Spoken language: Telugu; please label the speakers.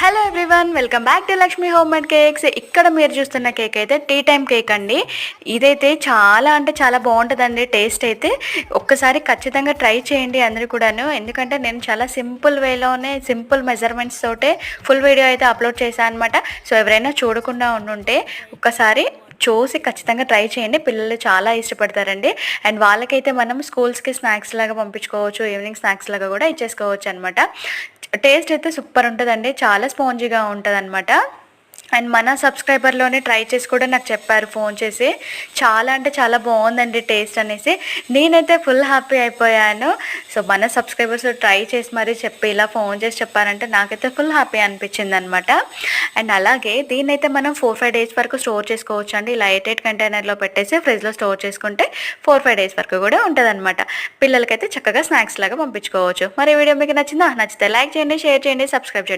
Speaker 1: Hello everyone, welcome back to Lakshmi home made cakes. ఇక్కడ మీరు చూస్తున్న కేక్ అయితే టీ టైమ్ కేక్ అండి. ఇదైతే చాలా అంటే చాలా బాగుంటుందండి. టేస్ట్ అయితే ఒక్కసారి ఖచ్చితంగా ట్రై చేయండి అందరూ కూడాను. ఎందుకంటే నేను చాలా సింపుల్ వేలోనే సింపుల్ మెజర్మెంట్స్ తోటే ఫుల్ వీడియో అయితే అప్లోడ్ చేశాను అనమాట. సో ఎవరైనా చూడకుండా ఉండుంటే ఒక్కసారి చూసి ఖచ్చితంగా ట్రై చేయండి. పిల్లలు చాలా ఇష్టపడతారండి. అండ్ వాళ్ళకైతే మనం స్కూల్స్కి స్నాక్స్ లాగా పంపించుకోవచ్చు, ఈవినింగ్ స్నాక్స్ లాగా కూడా ఇచ్చేసుకోవచ్చు అనమాట. టేస్ట్ అయితే సూపర్ ఉంటుందండి, చాలా స్పాంజీగా ఉంటుంది అనమాట. అండ్ మన సబ్స్క్రైబర్లోనే ట్రై చేసి కూడా నాకు చెప్పారు ఫోన్ చేసి, చాలా అంటే చాలా బాగుందండి టేస్ట్ అనేసి. నేనైతే ఫుల్ హ్యాపీ అయిపోయాను. సో మన సబ్స్క్రైబర్స్ ట్రై చేసి మరీ చెప్పి ఇలా ఫోన్ చేసి చెప్పారంటే నాకైతే ఫుల్ హ్యాపీ అనిపించింది అనమాట. అండ్ అలాగే దీన్నైతే మనం 4-5 డేస్ వరకు స్టోర్ చేసుకోవచ్చు అండి. ఇలా 8 కంటైనర్లో పెట్టేసి ఫ్రిడ్జ్లో స్టోర్ చేసుకుంటే 4-5 డేస్ వరకు కూడా ఉంటుంది అనమాట. పిల్లలకైతే చక్కగా స్నాక్స్ లాగా పంపించుకోవచ్చు. మరి వీడియో మీకు నచ్చిందా? నచ్చితే లైక్ చేయండి, షేర్ చేయండి, సబ్స్క్రైబ్ చేయండి.